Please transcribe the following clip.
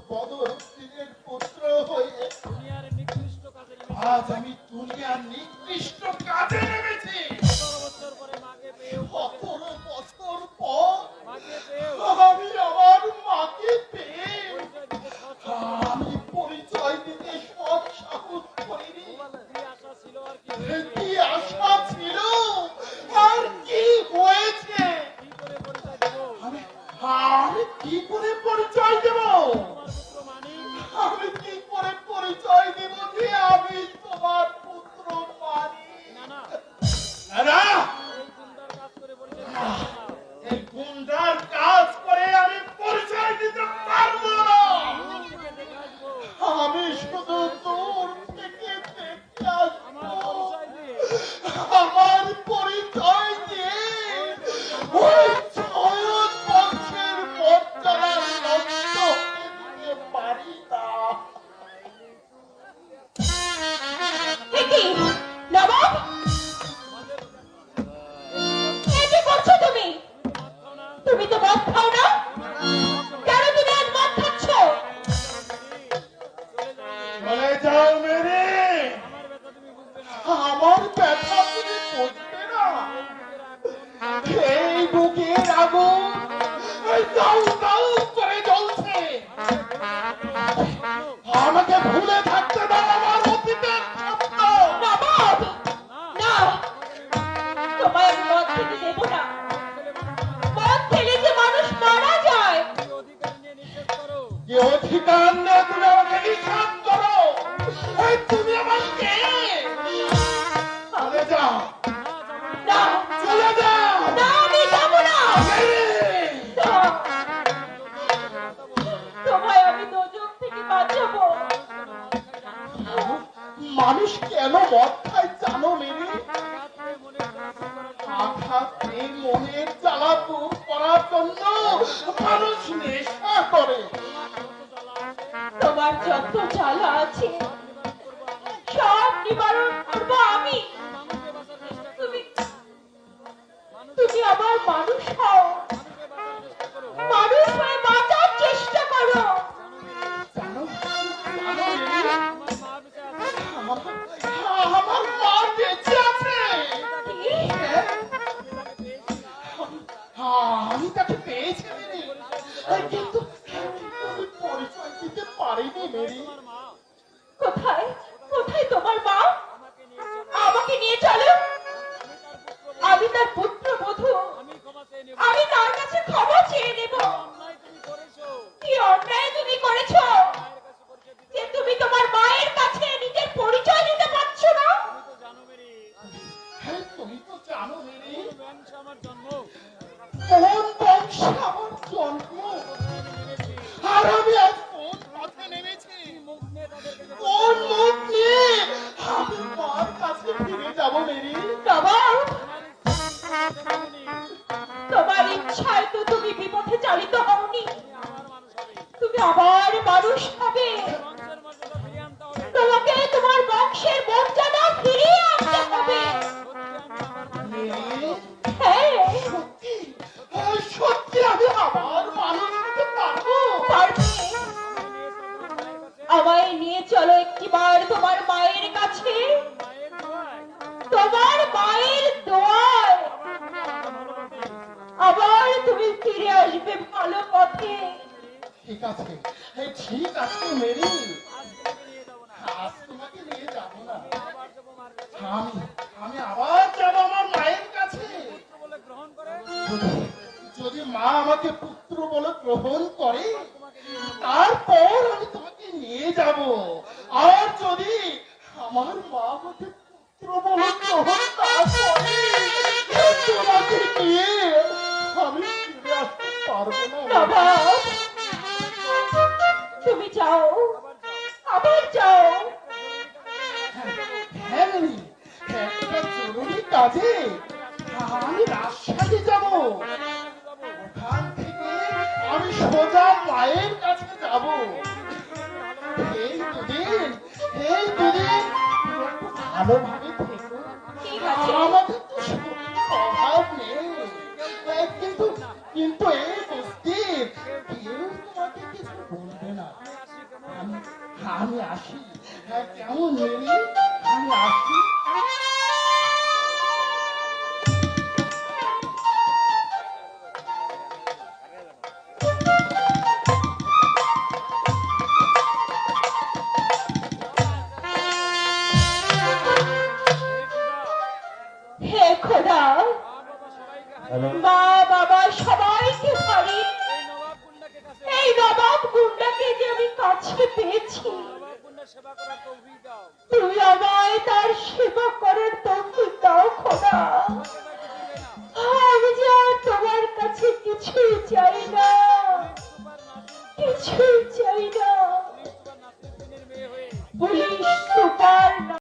পদহস্তিনের পুত্র হয়ে দুনিয়ার নিকৃষ্ট কাজে নেমেছি। আজ আমি দুনিয়ার নিকৃষ্ট কাজে নেমেছি। 17 বছর পরে মাকে পেয়েও 17 বছর পর মাকে পেয়েও আমি আমার মাকে পেয়ে পরিচয় দিতে সৎ আমি পরিচয় দিতে সৎ সাহস করিনি। কি আশা ছিল আর কি হয়েছে? কি আশা ছিল আর কি হয়েছে? কি করে পরিচয় দেব? আমি কি করে পরিচয় দেব? তোমার পুত্র মানিক। আমি কি করে পরিচয় দেব যে আমি তোমার পুত্র মানি? না না, না, এই গুন্ডার কাজ করে পরিচয় দিতে পারবো না। এই গুন্ডার কাজ করে আমি পরিচয় দিতে পারবো না। দূর থেকে দেখে আসবো। আমি শুধু দূর থেকে দেখে আসবো। আমার পরিচয় দিয়ে আমার পরিচয় দিয়ে ওই ছয়ন বংশের মর্যাদা নষ্ট করতে পারি না। কি নবাব, কি করছো তুমি? তুমি তো মদ খাও না, কেন তুমি আজ মদ খাচ্ছ? চলে যাও। চলে যাও মেরে। আমার ব্যথা তুমি বুঝবে না। আমার ব্যথা তুমি বুঝবে না। এই বুকের আগুন এই দাউ দাউ করে জ্বলছে। আমাকে ভুলে থাকতে দাও আমার অতীতের স্বপ্ন। নবাব, না, তোমায় আমি মদ খেতে দেবো না। মদ খেলে যে মানুষ মারা যায়। তুমি অধিকার নিয়ে নিষেধ করো। যে অধিকার নিয়ে তুমি আমাকে নিষেধ করো, এই তুমি আমার কে? চলে যাও, না, চলে যাও। না, আমি যাবো না। না, তোমায় আমি দোজখ থেকে বাঁচাবো। মানুষ কেন মদ খায় জানো মেরে? রাত্রে মনে আঘাত এই মনের জ্বালা দূর করার জন্য মানুষ নেশা করে। তোমার যত জ্বালা আছে সব নিবারণ করবো আমি। তুমি তুমি আমার মানুষ হও, মানুষ হয়ে বাঁচার চেষ্টা করো। জানো জানো মেরে? আমার মা বেঁচে আছে। আমার মা বেঁচে আছে। কি? আমি তাকে পেয়েছি মেরে, কিন্তু আমি পরিচয় দিতে পারিনি মেরে। কোথায় কোথায় তোমার মা? আমাকে নিয়ে চলো, আমি তার পুত্র বধূ। আমি ক্ষমা চেয়ে নেব। আমি তার কাছে ক্ষমা চেয়ে নেব। অন্যায় তুমি করেছো। কি অন্যায় তুমি করেছো যে তুমি তোমার মায়ের কাছে নিজের পরিচয় দিতে পারছো না? তুমি তো জানো মেরি, হ্যাঁ, তুমি তো জানো মেরে কোন বংশে আমার জন্ম। কোন বংশে আমার জন্ম, আমি নেমেছি। আর আমি আজ কোন পথে নেমেছি। মুখ নিয়ে তাদেরকে যে কোন মুখ নিয়ে আমি মার কাছে ফিরে যাবো মেরি? নবাব, তোমার ইচ্ছা তোমার ইচ্ছায় তো তুমি বিপথে চালিত হওনি। আমার মানুষ হবে। তুমি আবার মানুষ হবে। বংশের মর্যাদা ফিরিয়ে আনতে হবে। তোমাকে তোমার বংশের মর্যাদা ফিরিয়ে আনতে হবে। মেরি, হ্যাঁ, সত্যি সত্যি আমি আবার মানুষ হতে পারবো? পারবে। আমায় নিয়ে চলো একটিবার তোমার মায়ের কাছে, মায়ের দোয়ায় তোমার মায়ের দোয়ায়। আবার তুমি ফিরে আসবে ভালো পথে। ঠিক আছে, ঠিক আছে মেরি, আজ তোমাকে নিয়ে যাবো না। আজ তোমাকে নিয়ে যাবো না। আবার যাবো মার কাছে। আমি আবার যাবো আমার মায়ের কাছে। পুত্র বলে গ্রহণ করে যদি মা আমাকে পুত্র বলে গ্রহণ করে, তোমাকে নিয়ে যাবো। তারপর আমি তোমাকে নিয়ে যাব। আর যদি আমার মা আমাকে পুত্র বলে গ্রহণ না করে, তোমাকে নিয়ে আমি ফিরে আসতে পারবো না। নবাব, তুমি যাও, আবার যাও। হ্যাঁ মেরি, একটা জরুরি কাজে আমি রাজশাহী যাব। ওখান থেকে আমি সোজা মায়ের কাছে যাব। এই দুদিন ভালোভাবে থেকো। ঠিক আছে। আমাদের তো শক্তির অভাব নেই, কিন্তু কিন্তু এই বস্তির কেউ তোমাকে কিছু বলবে না। আমি আসি। হ্যাঁ, কেমন মেয়ে, আমি আসি। হে খোদা, মা বাবা সবাইকে হারি এই নবাব গুন্ডাকে যে আমি কাছে পেয়েছি, তুই আমায় তার সেবা করার তৌফিক দাও খোদা। আমি যে আর তোমার কাছে কিছুই চাই না, কিছুই চাই না। পুলিশ